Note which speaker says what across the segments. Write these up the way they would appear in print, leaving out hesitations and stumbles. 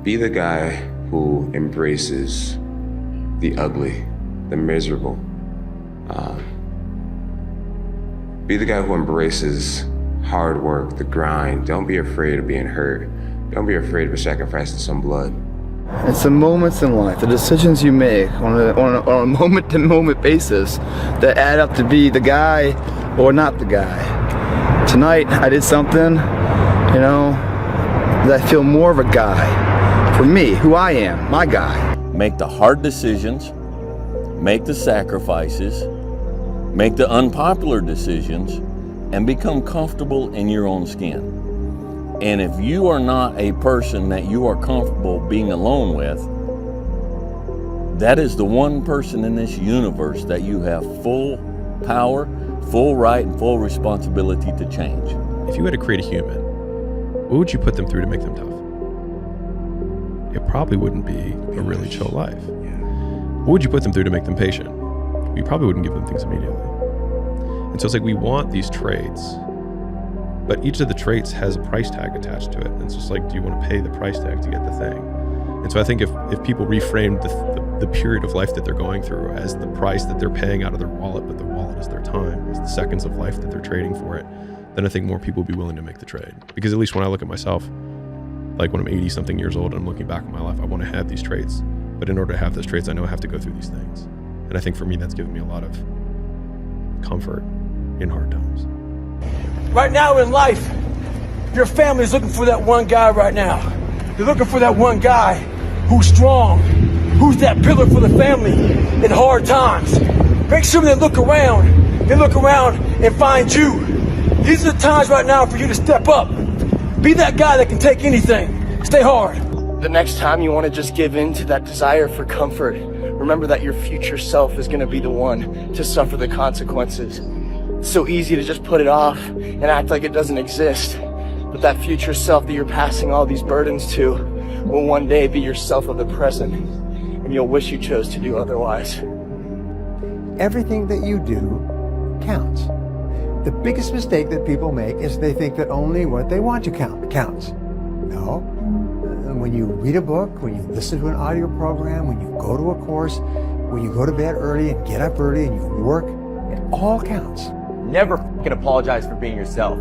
Speaker 1: Be the guy who embraces the ugly, the miserable. Be the guy who embraces hard work, the grind. Don't be afraid of being hurt. Don't be afraid of sacrificing some blood.
Speaker 2: It's the moments in life, the decisions you make on a moment-to-moment basis that add up to be the guy or not the guy. Tonight, I did something, that I feel more of a guy. For me, who I am, my guy.
Speaker 3: Make the hard decisions, make the sacrifices, make the unpopular decisions, and become comfortable in your own skin. And if you are not a person that you are comfortable being alone with, that is the one person in this universe that you have full power, full right, and full responsibility to change.
Speaker 4: If you had to create a human, what would you put them through to make them tough? It probably wouldn't be a really chill life. What would you put them through to make them patient? You probably wouldn't give them things immediately. And so it's like we want these traits, but each of the traits has a price tag attached to it. And it's just like, do you want to pay the price tag to get the thing? And so I think if people reframed the period of life that they're going through as the price that they're paying out of their wallet, but the wallet is their time, is the seconds of life that they're trading for it, then I think more people would be willing to make the trade. Because at least when I look at myself, like when I'm 80 something years old and I'm looking back on my life, I want to have these traits. But in order to have those traits, I know I have to go through these things. And I think for me, that's given me a lot of comfort in hard times.
Speaker 5: Right now in life, your family is looking for that one guy right now. They're looking for that one guy who's strong, who's that pillar for the family in hard times. Make sure they look around and find you. These are the times right now for you to step up. Be that guy that can take anything. Stay hard.
Speaker 6: The next time you want to just give in to that desire for comfort, remember that your future self is going to be the one to suffer the consequences. It's so easy to just put it off and act like it doesn't exist. But that future self that you're passing all these burdens to will one day be yourself of the present, and you'll wish you chose to do otherwise.
Speaker 7: Everything that you do counts. The biggest mistake that people make is they think that only what they want to count counts. No. When you read a book, when you listen to an audio program, when you go to a course, when you go to bed early and get up early and you work, it all counts.
Speaker 8: Never fucking apologize for being yourself.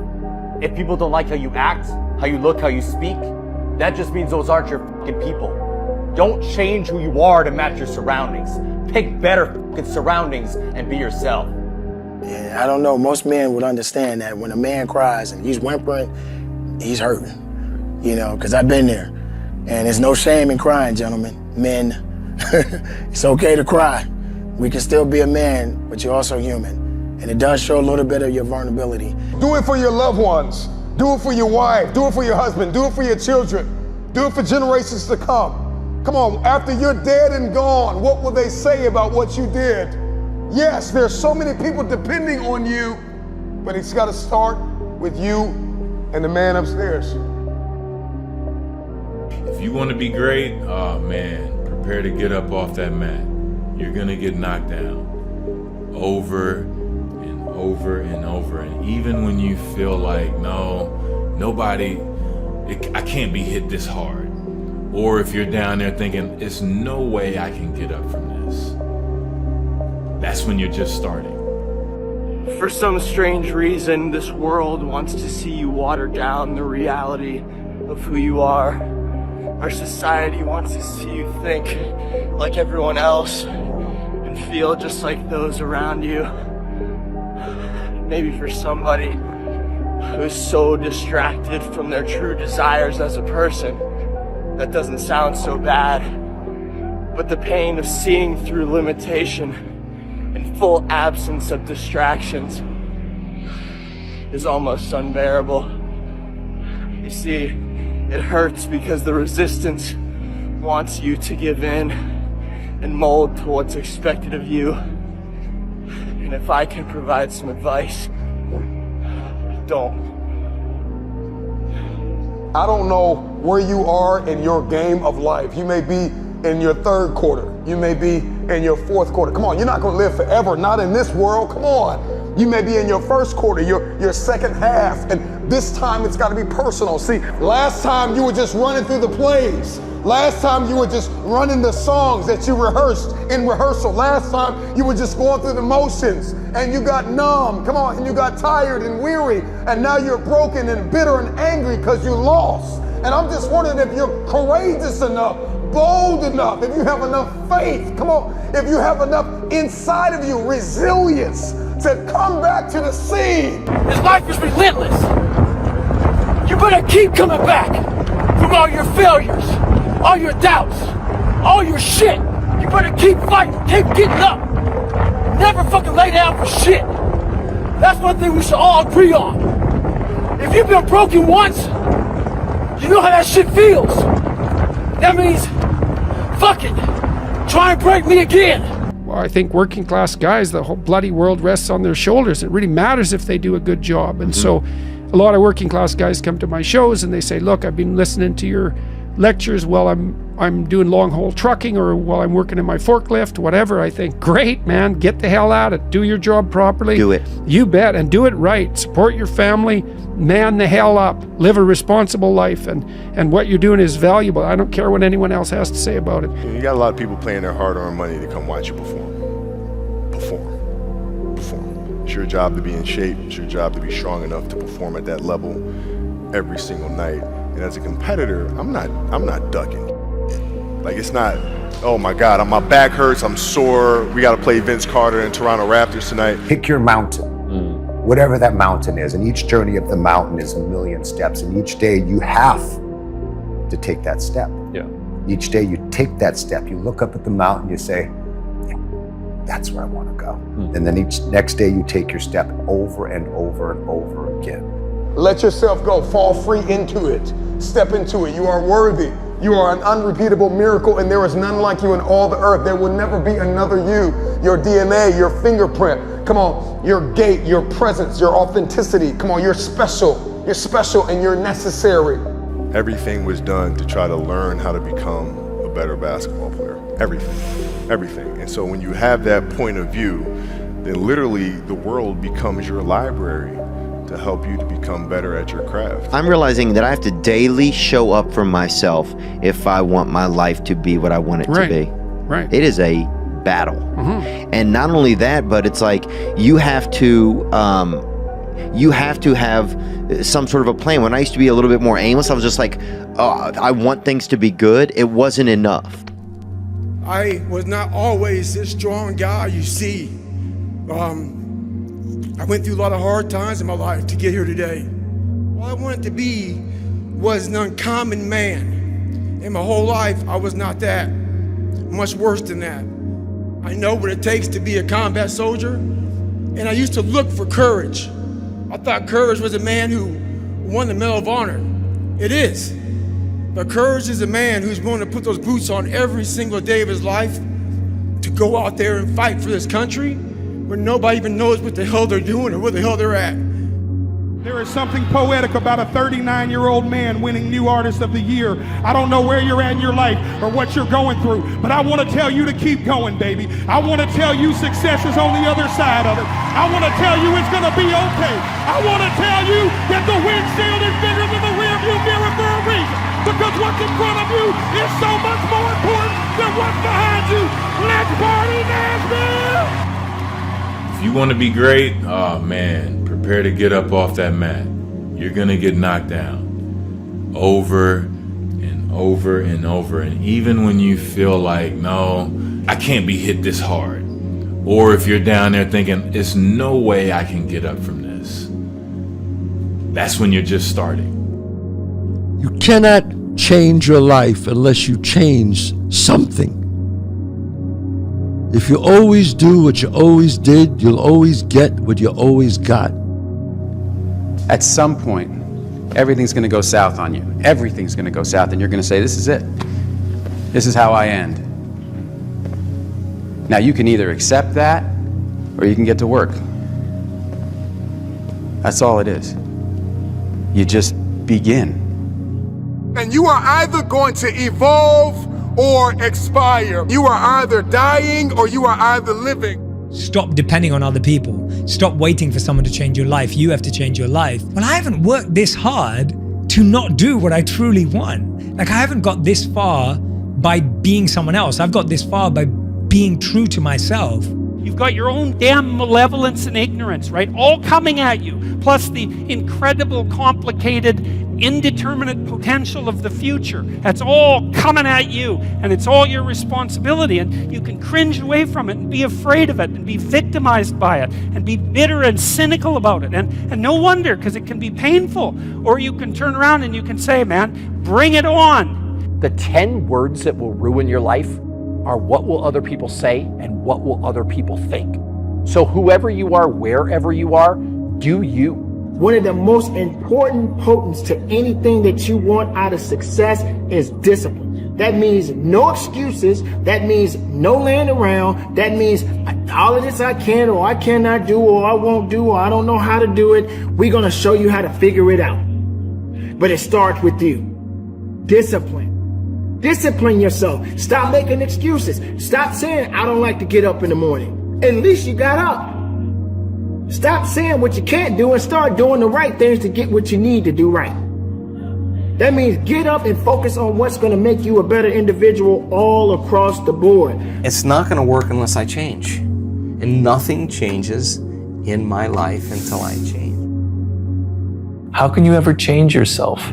Speaker 8: If people don't like how you act, how you look, how you speak, that just means those aren't your fucking people. Don't change who you are to match your surroundings. Pick better fucking surroundings and be yourself.
Speaker 9: Yeah, I don't know, most men would understand that when a man cries and he's whimpering, he's hurting, because I've been there. And there's no shame in crying, gentlemen. Men, it's okay to cry. We can still be a man, but you're also human. And it does show a little bit of your vulnerability.
Speaker 10: Do it for your loved ones. Do it for your wife. Do it for your husband. Do it for your children. Do it for generations to come. Come on, after you're dead and gone, what will they say about what you did? Yes, there's so many people depending on you, but it's got to start with you and the man upstairs.
Speaker 11: If you want to be great, oh man, prepare to get up off that mat. You're gonna get knocked down over and over and over. And even when you feel like, I can't be hit this hard. Or if you're down there thinking, there's no way I can get up from this. That's when you're just starting.
Speaker 6: For some strange reason, this world wants to see you water down the reality of who you are. Our society wants to see you think like everyone else and feel just like those around you. Maybe for somebody who's so distracted from their true desires as a person, that doesn't sound so bad. But the pain of seeing through limitation and full absence of distractions is almost unbearable. You see, it hurts because the resistance wants you to give in and mold to what's expected of you. And if I can provide some advice, don't.
Speaker 10: I don't know where you are in your game of life. You may be in your third quarter. You may be in your fourth quarter. Come on, you're not going to live forever, not in this world. Come on. You may be in your first quarter, your second half, and this time it's got to be personal. See, last time you were just running through the plays. Last time you were just running the songs that you rehearsed in rehearsal. Last time you were just going through the motions and you got numb, come on, and you got tired and weary, and now you're broken and bitter and angry because you lost. And I'm just wondering if you're courageous enough, bold enough, if you have enough faith, come on, if you have enough inside of you, resilience to come back to the scene.
Speaker 5: This life is relentless. You better keep coming back from all your failures, all your doubts, all your shit. You better keep fighting, keep getting up. Never fucking lay down for shit. That's one thing we should all agree on. If you've been broken once, you know how that shit feels. That means, fuck it, try and break me again.
Speaker 12: Well, I think working class guys, the whole bloody world rests on their shoulders. It really matters if they do a good job. And so a lot of working class guys come to my shows and they say, look, I've been listening to your lectures while I'm doing long haul trucking or while I'm working in my forklift, whatever. I think, great, man, get the hell at it. Do your job properly.
Speaker 13: Do it.
Speaker 12: You bet, and do it right. Support your family, man the hell up, live a responsible life, and what you're doing is valuable. I don't care what anyone else has to say about it.
Speaker 14: You got a lot of people paying their hard-earned money to come watch you perform. It's your job to be in shape. It's your job to be strong enough to perform at that level every single night. And as a competitor, I'm not ducking. Like, it's not, oh my God, my back hurts, I'm sore, we got to play Vince Carter and Toronto Raptors tonight.
Speaker 15: Pick your mountain, whatever that mountain is, and each journey of the mountain is a million steps, and each day you have to take that step.
Speaker 4: Yeah.
Speaker 15: Each day you take that step, you look up at the mountain, you say, yeah, that's where I want to go. And then each next day you take your step over and over and over again.
Speaker 10: Let yourself go, fall free into it, step into it. You are worthy. You are an unrepeatable miracle, and there is none like you in all the earth. There will never be another you. Your DNA, your fingerprint, come on, your gait, your presence, your authenticity. Come on, you're special and you're necessary.
Speaker 14: Everything was done to try to learn how to become a better basketball player. Everything. And so when you have that point of view, then literally the world becomes your library to help you to become better at your craft.
Speaker 13: I'm realizing that I have to daily show up for myself if I want my life to be what I want it to be.
Speaker 12: Right.
Speaker 13: It is a battle. And not only that, but it's like you have to have some sort of a plan. When I used to be a little bit more aimless, I was just like, oh, I want things to be good. It wasn't enough.
Speaker 16: I was not always this strong guy you see. I went through a lot of hard times in my life to get here today. All I wanted to be was an uncommon man. In my whole life, I was not that. Much worse than that. I know what it takes to be a combat soldier, and I used to look for courage. I thought courage was a man who won the Medal of Honor. It is. But courage is a man who's willing to put those boots on every single day of his life to go out there and fight for this country where nobody even knows what the hell they're doing or where the hell they're at.
Speaker 17: There is something poetic about a 39-year-old man winning New Artist of the Year. I don't know where you're at in your life or what you're going through, but I want to tell you to keep going, baby. I want to tell you success is on the other side of it. I want to tell you it's going to be okay. I want to tell you that the windshield is bigger than the rearview mirror for a reason, because what's in front of you is so much more important than what's behind you. Let's party, Nashville!
Speaker 11: If you want to be great, oh man, prepare to get up off that mat. You're gonna get knocked down over and over and over. And even when you feel like, no, I can't be hit this hard. Or if you're down there thinking, there's no way I can get up from this. That's when you're just starting.
Speaker 18: You cannot change your life unless you change something. If you always do what you always did, you'll always get what you always got.
Speaker 19: At some point, everything's going to go south on you. Everything's going to go south, and you're going to say, this is it. This is how I end. Now, you can either accept that, or you can get to work. That's all it is. You just begin.
Speaker 10: And you are either going to evolve or expire. You are either dying or you are either living.
Speaker 20: Stop depending on other people. Stop waiting for someone to change your life. You have to change your life. Well, I haven't worked this hard to not do what I truly want. Like, I haven't got this far by being someone else. I've got this far by being true to myself.
Speaker 12: You've got your own damn malevolence and ignorance, right? All coming at you, plus the incredible, complicated, indeterminate potential of the future. That's all coming at you, and it's all your responsibility, and you can cringe away from it and be afraid of it and be victimized by it and be bitter and cynical about it. And no wonder, because it can be painful. Or you can turn around and you can say, man, bring it on.
Speaker 21: The 10 words that will ruin your life are what will other people say and what will other people think. So whoever you are, wherever you are, do you.
Speaker 22: One of the most important potents to anything that you want out of success is discipline. That means no excuses. That means no laying around. That means all of this I can or I cannot do or I won't do or I don't know how to do it. We're going to show you how to figure it out. But it starts with you. Discipline. Discipline yourself. Stop making excuses. Stop saying, I don't like to get up in the morning. At least you got up. Stop saying what you can't do and start doing the right things to get what you need to do right. That means get up and focus on what's going to make you a better individual all across the board.
Speaker 23: It's not going to work unless I change. And nothing changes in my life until I change.
Speaker 24: How can you ever change yourself?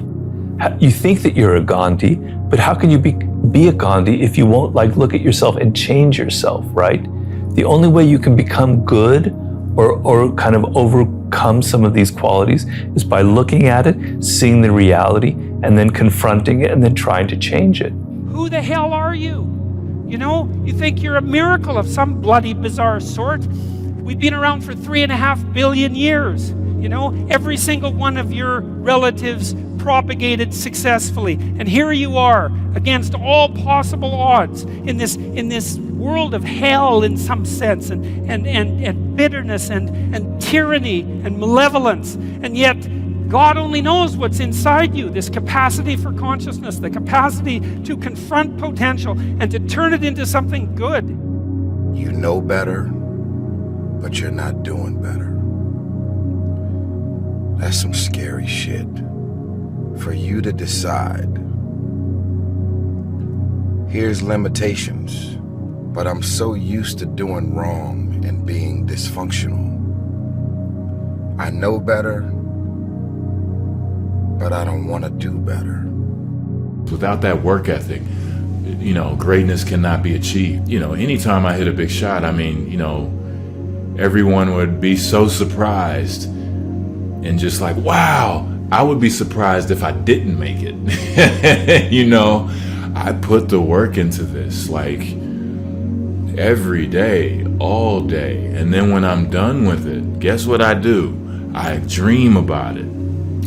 Speaker 24: You think that you're a Gandhi, but how can you be a Gandhi if you won't look at yourself and change yourself, right? The only way you can become good or kind of overcome some of these qualities is by looking at it, seeing the reality, and then confronting it, and then trying to change it.
Speaker 12: Who the hell are you? You know, you think you're a miracle of some bloody bizarre sort. We've been around for 3.5 billion years. You know, every single one of your relatives propagated successfully. And here you are, against all possible odds, in this world of hell in some sense, and bitterness and tyranny and malevolence. And yet, God only knows what's inside you, this capacity for consciousness, the capacity to confront potential and to turn it into something good.
Speaker 25: You know better, but you're not doing better. That's some scary shit. For you to decide. Here's limitations, but I'm so used to doing wrong and being dysfunctional. I know better, but I don't want to do better.
Speaker 11: Without that work ethic, you know, greatness cannot be achieved. You know, anytime I hit a big shot, I mean, you know, everyone would be so surprised and just like, wow. I would be surprised if I didn't make it. You know, I put the work into this like every day, all day. And then when I'm done with it, guess what I do? I dream about it.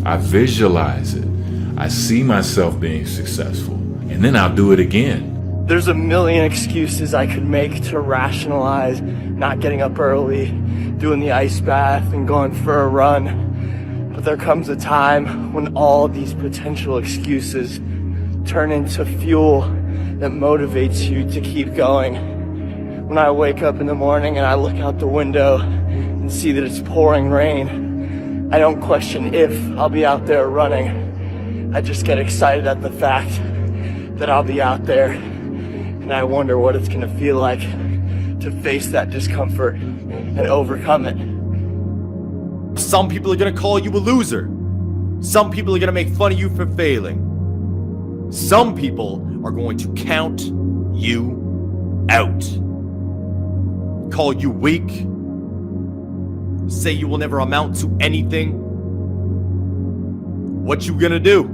Speaker 11: I visualize it. I see myself being successful. And then I'll do it again.
Speaker 6: There's a million excuses I could make to rationalize not getting up early, doing the ice bath, and going for a run. But there comes a time when all these potential excuses turn into fuel that motivates you to keep going. When I wake up in the morning and I look out the window and see that it's pouring rain, I don't question if I'll be out there running. I just get excited at the fact that I'll be out there, and I wonder what it's going to feel like to face that discomfort and overcome it.
Speaker 8: Some people are gonna call you a loser. Some people are gonna make fun of you for failing. Some people are going to count you out. Call you weak. Say you will never amount to anything. What you gonna do?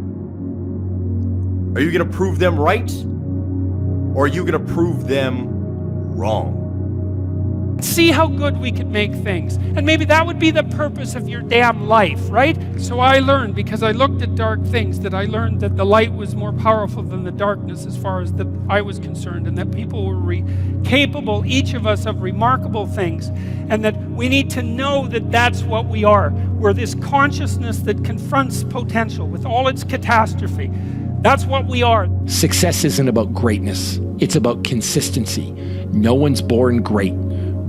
Speaker 8: Are you gonna prove them right? Or are you gonna prove them wrong?
Speaker 12: See how good we could make things. And maybe that would be the purpose of your damn life, right? So I learned, because I looked at dark things, that I learned that the light was more powerful than the darkness as far as that I was concerned, and that people were capable, each of us, of remarkable things, and that we need to know that that's what we are. We're this consciousness that confronts potential with all its catastrophe. That's what we are.
Speaker 26: Success isn't about greatness. It's about consistency. No one's born great.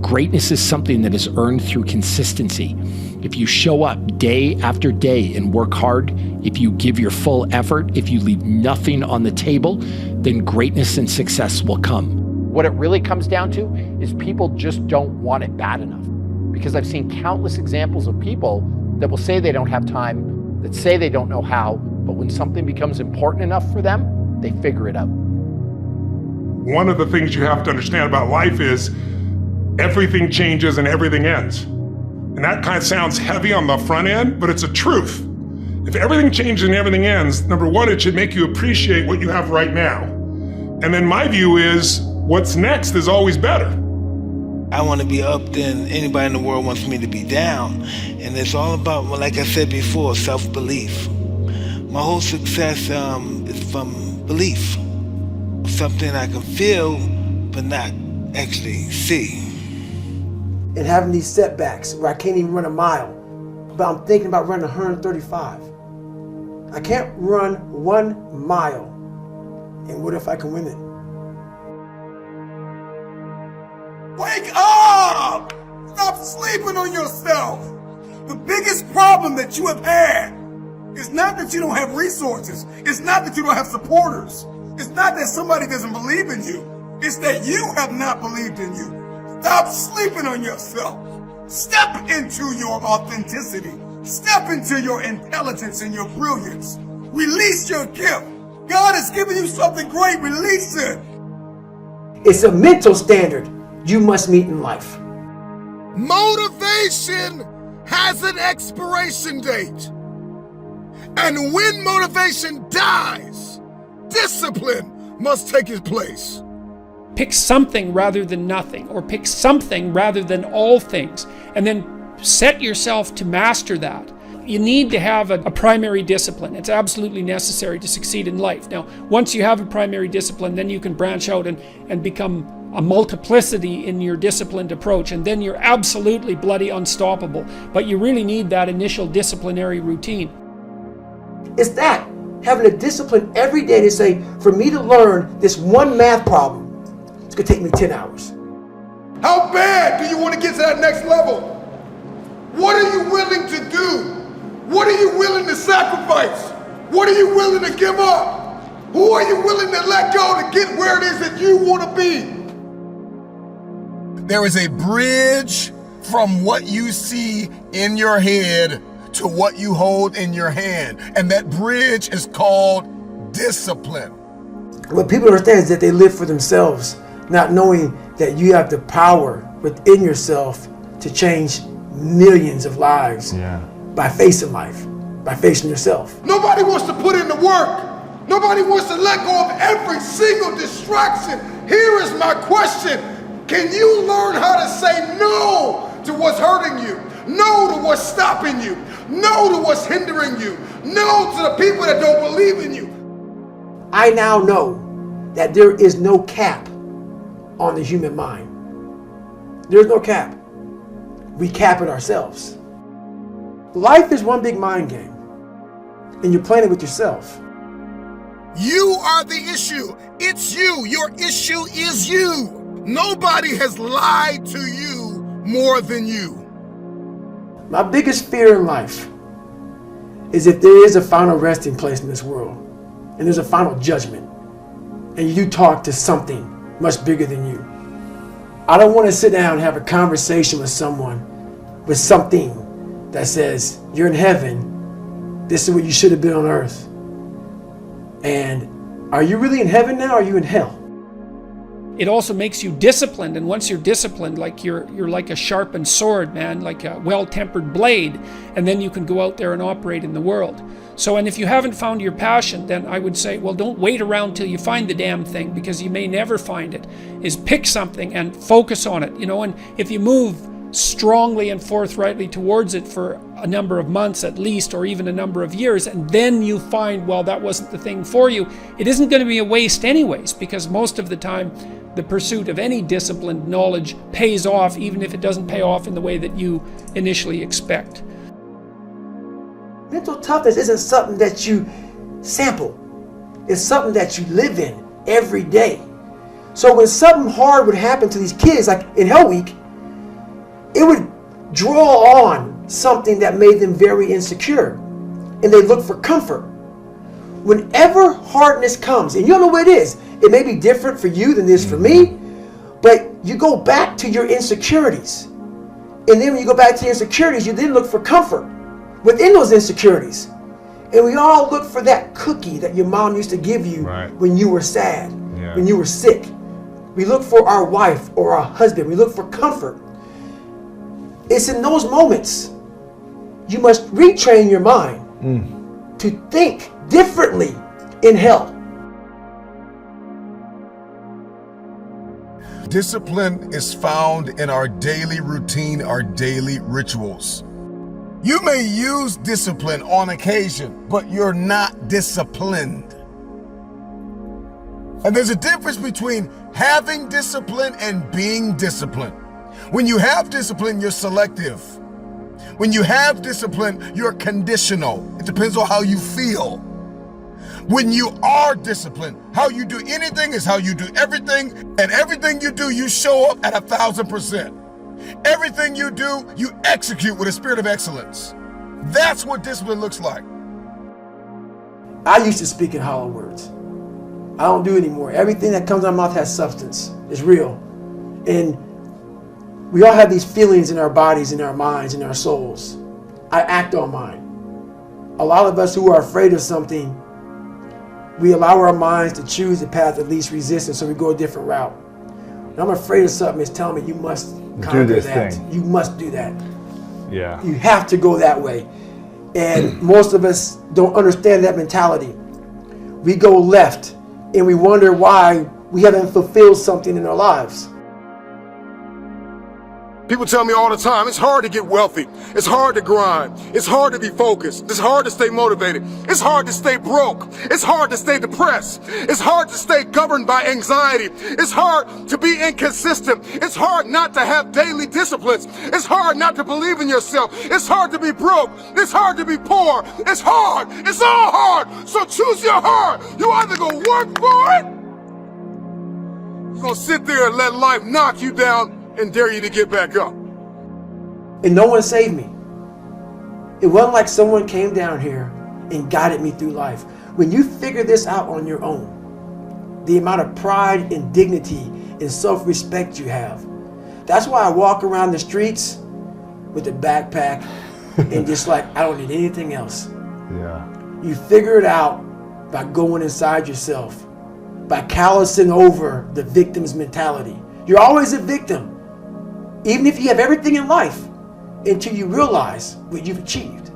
Speaker 1: Greatness is something that is earned through consistency. If you show up day after day and work hard, if you give your full effort, if you leave nothing on the table, then greatness and success will come.
Speaker 21: What it really comes down to is people just don't want it bad enough. Because I've seen countless examples of people that will say they don't have time, that say they don't know how, but when something becomes important enough for them, they figure it out.
Speaker 17: One of the things you have to understand about life is everything changes and everything ends. And that kind of sounds heavy on the front end, but it's a truth. If everything changes and everything ends, number one, it should make you appreciate what you have right now. And then my view is what's next is always better.
Speaker 2: I want to be up, then anybody in the world wants me to be down. And it's all about, well, like I said before, self-belief. My whole success is from belief. Something I can feel, but not actually see.
Speaker 22: And having these setbacks where I can't even run a mile, but I'm thinking about running 135. I can't run 1 mile, and what if I can win it?
Speaker 10: Wake up! Stop sleeping on yourself. The biggest problem that you have had is not that you don't have resources. It's not that you don't have supporters. It's not that somebody doesn't believe in you. It's that you have not believed in you. Stop sleeping on yourself. Step into your authenticity. Step into your intelligence and your brilliance. Release your gift. God has given you something great. Release it.
Speaker 22: It's a mental standard you must meet in life.
Speaker 10: Motivation has an expiration date. And when motivation dies, discipline must take its place.
Speaker 12: Pick something rather than nothing, or pick something rather than all things, and then set yourself to master that. You need to have a primary discipline. It's absolutely necessary to succeed in life. Now, once you have a primary discipline, then you can branch out and become a multiplicity in your disciplined approach, and then you're absolutely bloody unstoppable. But you really need that initial disciplinary routine.
Speaker 22: It's that, having a discipline every day to say, for me to learn this one math problem, it's gonna take me 10 hours.
Speaker 10: How bad do you want to get to that next level? What are you willing to do? What are you willing to sacrifice? What are you willing to give up? Who are you willing to let go to get where it is that you want to be? There is a bridge from what you see in your head to what you hold in your hand. And that bridge is called discipline.
Speaker 22: What people understand is that they live for themselves, not knowing that you have the power within yourself to change millions of lives by facing life, by facing yourself.
Speaker 10: Nobody wants to put in the work. Nobody wants to let go of every single distraction. Here is my question. Can you learn how to say no to what's hurting you? No to what's stopping you? No to what's hindering you? No to the people that don't believe in you?
Speaker 22: I now know that there is no cap on the human mind. There's no cap. We cap it ourselves. Life is one big mind game, and you're playing it with yourself.
Speaker 10: You are the issue. It's you. Your issue is you. Nobody has lied to you more than you.
Speaker 22: My biggest fear in life is if there is a final resting place in this world, and there's a final judgment, and you talk to something much bigger than you. I don't want to sit down and have a conversation with someone with something that says, you're in heaven, this is what you should have been on earth. And are you really in heaven now, or are you in hell?
Speaker 12: It also makes you disciplined, and once you're disciplined, like you're like a sharpened sword, man, like a well-tempered blade, and then you can go out there and operate in the world. So, and if you haven't found your passion, then I would say, well, don't wait around till you find the damn thing, because you may never find it. Is pick something and focus on it, and if you move strongly and forthrightly towards it for a number of months at least, or even a number of years, and then you find, well, that wasn't the thing for you, it isn't going to be a waste anyways, because most of the time the pursuit of any disciplined knowledge pays off, even if it doesn't pay off in the way that you initially expect.
Speaker 22: Mental toughness isn't something that you sample. It's something that you live in every day. So when something hard would happen to these kids, like in Hell Week, it would draw on something that made them very insecure, and they look for comfort. Whenever hardness comes, and you don't know what it is, it may be different for you than it is for me, but you go back to your insecurities. And then when you go back to your insecurities, you then look for comfort within those insecurities. And we all look for that cookie that your mom used to give you when you were sad, when you were sick. We look for our wife or our husband. We look for comfort. It's in those moments you must retrain your mind to think differently in hell.
Speaker 10: Discipline is found in our daily routine, our daily rituals. You may use discipline on occasion, but you're not disciplined. And there's a difference between having discipline and being disciplined. When you have discipline, you're selective. When you have discipline, you're conditional. It depends on how you feel. When you are disciplined, how you do anything is how you do everything, and everything you do, you show up at 1,000%. Everything you do, you execute with a spirit of excellence. That's what discipline looks like.
Speaker 22: I used to speak in hollow words. I don't do it anymore. Everything that comes out of my mouth has substance. It's real. And we all have these feelings in our bodies, in our minds, in our souls. I act on mine. A lot of us who are afraid of something, we allow our minds to choose the path of least resistance, so we go a different route. When I'm afraid of something, it's telling me you must conquer that. You must do that.
Speaker 3: Yeah.
Speaker 22: You have to go that way. And most of us don't understand that mentality. We go left and we wonder why we haven't fulfilled something in our lives.
Speaker 10: People tell me all the time, it's hard to get wealthy. It's hard to grind. It's hard to be focused. It's hard to stay motivated. It's hard to stay broke. It's hard to stay depressed. It's hard to stay governed by anxiety. It's hard to be inconsistent. It's hard not to have daily disciplines. It's hard not to believe in yourself. It's hard to be broke. It's hard to be poor. It's hard. It's all hard. So choose your heart. You either go work for it, you're gonna sit there and let life knock you down and dare you to get back up.
Speaker 22: And no one saved me. It wasn't like someone came down here and guided me through life. When you figure this out on your own, the amount of pride and dignity and self-respect you have. That's why I walk around the streets with a backpack and just like, I don't need anything else.
Speaker 3: Yeah.
Speaker 22: You figure it out by going inside yourself, by callousing over the victim's mentality. You're always a victim. Even if you have everything in life, until you realize what you've achieved.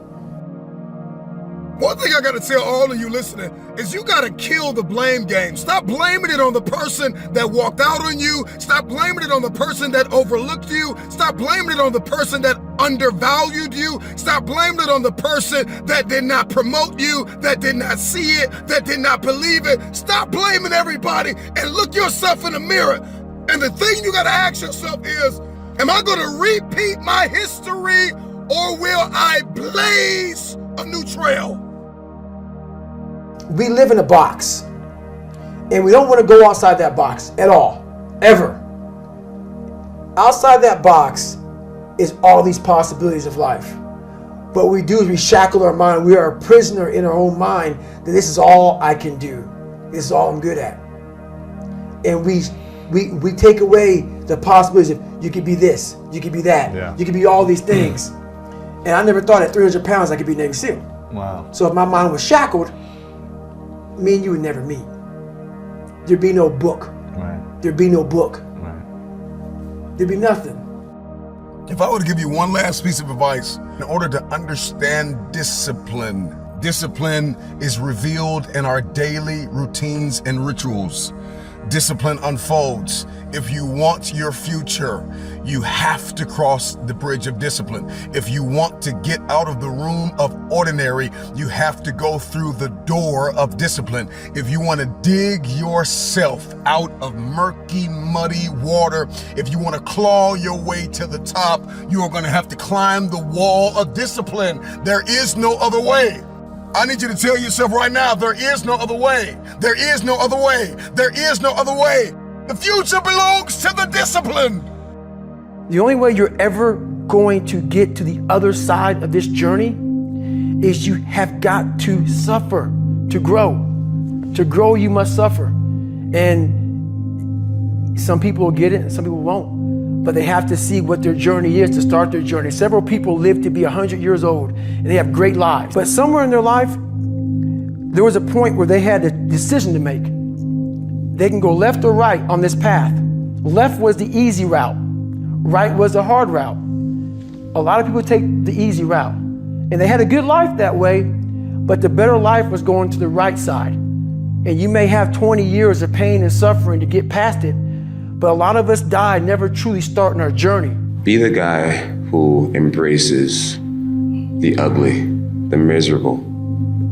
Speaker 10: One thing I gotta tell all of you listening is you gotta kill the blame game. Stop blaming it on the person that walked out on you. Stop blaming it on the person that overlooked you. Stop blaming it on the person that undervalued you. Stop blaming it on the person that did not promote you, that did not see it, that did not believe it. Stop blaming everybody and look yourself in the mirror. And the thing you gotta ask yourself is, am I gonna repeat my history or will I blaze a new trail?
Speaker 22: We live in a box and we don't want to go outside that box at all, ever. Outside that box is all these possibilities of life. What we do is we shackle our mind. We are a prisoner in our own mind that this is all I can do. This is all I'm good at. And we take away the possibilities of you could be this, you could be that, you could be all these things. And I never thought at 300 pounds I could be Navy SEAL.
Speaker 3: Wow.
Speaker 22: So if my mind was shackled, me and you would never meet. There'd be no book.
Speaker 3: Right.
Speaker 22: There'd be no book.
Speaker 3: Right.
Speaker 22: There'd be nothing.
Speaker 10: If I were to give you one last piece of advice, in order to understand discipline, discipline is revealed in our daily routines and rituals. Discipline unfolds. If you want your future, you have to cross the bridge of discipline. If you want to get out of the room of ordinary, you have to go through the door of discipline. If you want to dig yourself out of murky, muddy water, if you want to claw your way to the top, you are going to have to climb the wall of discipline. There is no other way. I need you to tell yourself right now, there is no other way. There is no other way. There is no other way. The future belongs to the disciplined.
Speaker 16: The only way you're ever going to get to the other side of this journey is you have got to suffer to grow. To grow, you must suffer. And some people will get it and some people won't. But they have to see what their journey is to start their journey. Several people live to be 100 years old and they have great lives. But somewhere in their life, there was a point where they had a decision to make. They can go left or right on this path. Left was the easy route. Right was the hard route. A lot of people take the easy route. And they had a good life that way, but the better life was going to the right side. And you may have 20 years of pain and suffering to get past it, but a lot of us die never truly starting our journey.
Speaker 4: Be the guy who embraces the ugly, the miserable.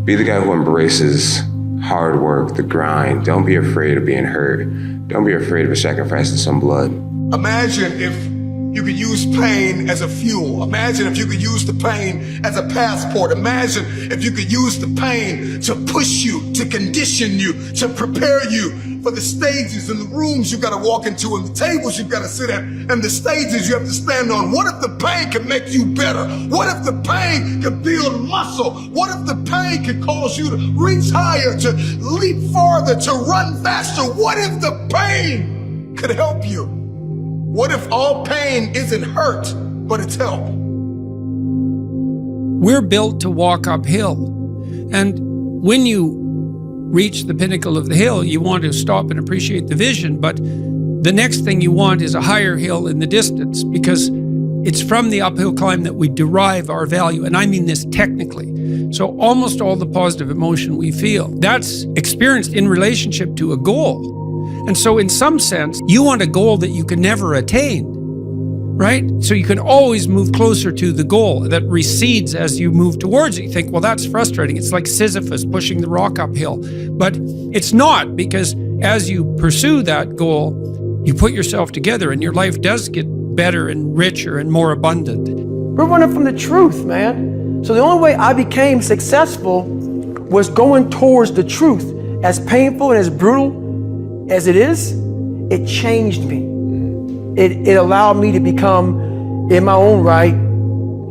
Speaker 4: Be the guy who embraces hard work, the grind. Don't be afraid of being hurt. Don't be afraid of sacrificing some blood.
Speaker 10: Imagine if you could use pain as a fuel. Imagine if you could use the pain as a passport. Imagine if you could use the pain to push you, to condition you, to prepare you for the stages and the rooms you gotta walk into and the tables you gotta sit at and the stages you have to stand on. What if the pain could make you better? What if the pain could build muscle? What if the pain could cause you to reach higher, to leap farther, to run faster? What if the pain could help you? What if all pain isn't hurt, but it's help?
Speaker 12: We're built to walk uphill. And when you reach the pinnacle of the hill, you want to stop and appreciate the vision. But the next thing you want is a higher hill in the distance, because it's from the uphill climb that we derive our value. And I mean this technically. So almost all the positive emotion we feel, that's experienced in relationship to a goal. And so in some sense, you want a goal that you can never attain, right? So you can always move closer to the goal that recedes as you move towards it. You think, well, that's frustrating. It's like Sisyphus pushing the rock uphill. But it's not, because as you pursue that goal, you put yourself together and your life does get better and richer and more abundant.
Speaker 16: We're running from the truth, man. So the only way I became successful was going towards the truth. As painful and as brutal as it is, it changed me. It allowed me to become, in my own right,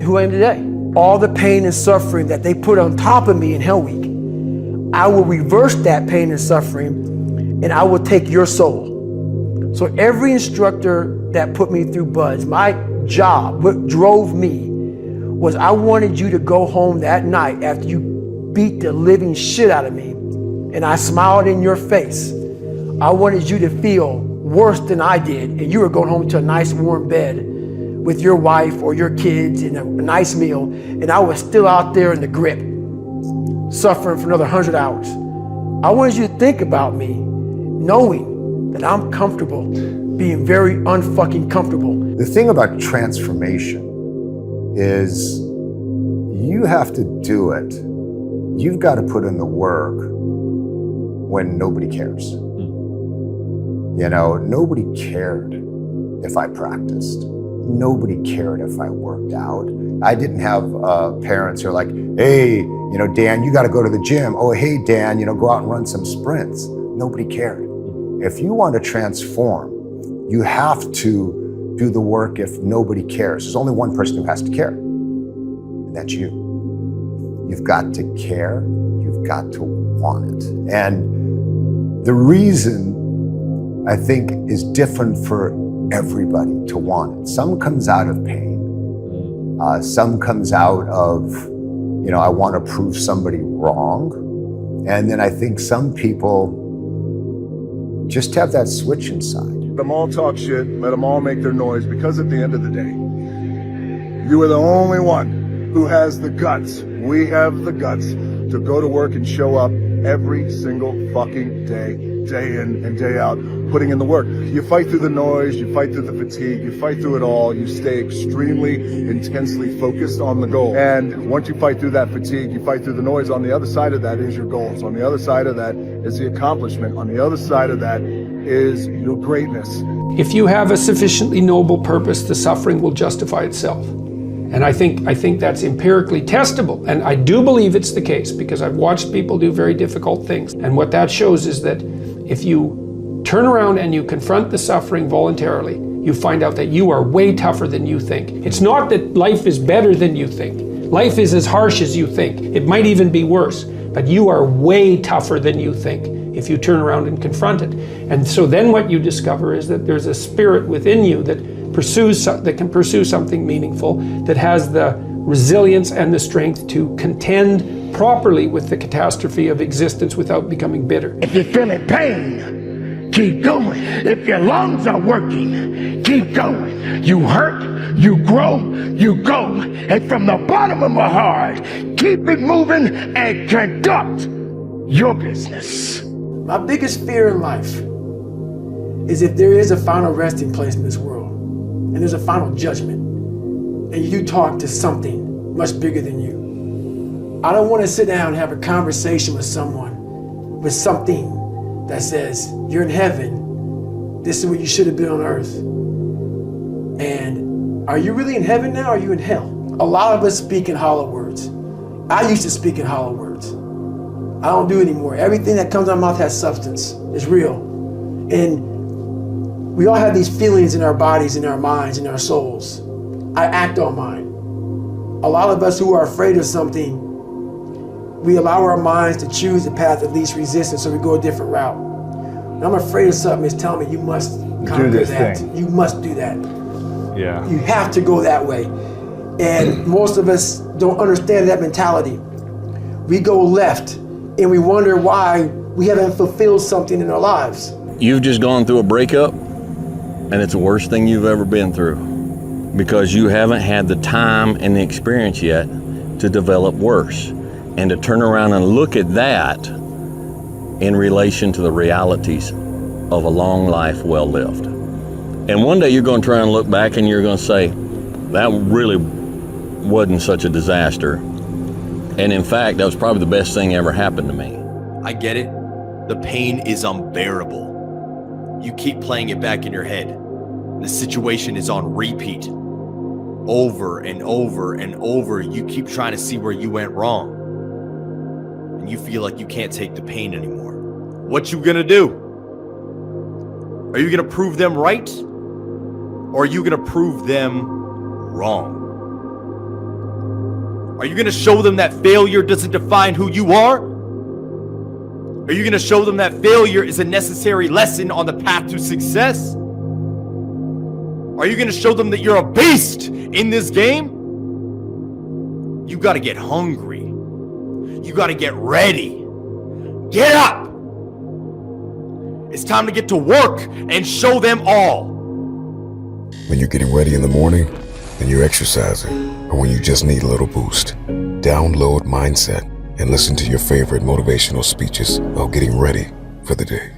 Speaker 16: who I am today. All the pain and suffering that they put on top of me in Hell Week, I will reverse that pain and suffering, and I will take your soul. So every instructor that put me through BUD/S, my job, what drove me, was I wanted you to go home that night after you beat the living shit out of me, and I smiled in your face. I wanted you to feel worse than I did, and you were going home to a nice warm bed with your wife or your kids and a nice meal, and I was still out there in the grip, suffering for another 100 hours. I wanted you to think about me, knowing that I'm comfortable being very unfucking comfortable.
Speaker 5: The thing about transformation is you have to do it. You've got to put in the work when nobody cares. You know, nobody cared if I practiced. Nobody cared if I worked out. I didn't have parents who are like, hey, you know, Dan, you got to go to the gym. Oh, hey, Dan, you know, go out and run some sprints. Nobody cared. If you want to transform, you have to do the work if nobody cares. There's only one person who has to care, and that's you. You've got to care. You've got to want it. And the reason I think is different for everybody to want it. Some comes out of pain. Some comes out of, you know, I want to prove somebody wrong. And then I think some people just have that switch inside.
Speaker 14: Let them all talk shit, let them all make their noise, because at the end of the day, you are the only one who has the guts. We have the guts to go to work and show up every single fucking day, day in and day out, putting in the work. You fight through the noise, you fight through the fatigue, you fight through it all, you stay extremely intensely focused on the goal. And once you fight through that fatigue, you fight through the noise, on the other side of that is your goals. On the other side of that is the accomplishment. On the other side of that is your greatness.
Speaker 12: If you have a sufficiently noble purpose, the suffering will justify itself. And I think that's empirically testable. And I do believe it's the case, because I've watched people do very difficult things. And what that shows is that if you turn around and you confront the suffering voluntarily, you find out that you are way tougher than you think. It's not that life is better than you think. Life is as harsh as you think. It might even be worse, but you are way tougher than you think if you turn around and confront it. And so then what you discover is that there's a spirit within you that can pursue something meaningful, that has the resilience and the strength to contend properly with the catastrophe of existence without becoming bitter.
Speaker 7: If you're feeling pain, keep going. If your lungs are working, keep going. You hurt, you grow, you go. And from the bottom of my heart, keep it moving and conduct your business.
Speaker 16: My biggest fear in life is if there is a final resting place in this world, and there's a final judgment, and you talk to something much bigger than you. I don't want to sit down and have a conversation with someone with something that says, you're in heaven, this is what you should have been on earth. And are you really in heaven now, or are you in hell? A lot of us speak in hollow words. I used to speak in hollow words. I don't do it anymore. Everything that comes out of my mouth has substance, it's real. And we all have these feelings in our bodies, in our minds, in our souls. I act on mine. A lot of us who are afraid of something, we allow our minds to choose the path of least resistance, so we go a different route. When I'm afraid of something, it's telling me you must conquer that. You must do that.
Speaker 3: Yeah.
Speaker 16: You have to go that way. And most of us don't understand that mentality. We go left and we wonder why we haven't fulfilled something in our lives.
Speaker 9: You've just gone through a breakup, and it's the worst thing you've ever been through, because you haven't had the time and the experience yet to develop worse and to turn around and look at that in relation to the realities of a long life well lived. And one day you're going to try and look back and you're going to say, that really wasn't such a disaster. And in fact, that was probably the best thing ever happened to me.
Speaker 13: I get it. The pain is unbearable. You keep playing it back in your head. The situation is on repeat. Over and over and over, you keep trying to see where you went wrong. And you feel like you can't take the pain anymore. What you gonna do? Are you gonna prove them right? Or are you gonna prove them wrong? Are you gonna show them that failure doesn't define who you are? Are you gonna show them that failure is a necessary lesson on the path to success? Are you gonna show them that you're a beast in this game? You gotta get hungry. You gotta get ready. Get up! It's time to get to work and show them all.
Speaker 25: When you're getting ready in the morning, when you're exercising, or when you just need a little boost, download Mindset and listen to your favorite motivational speeches while getting ready for the day.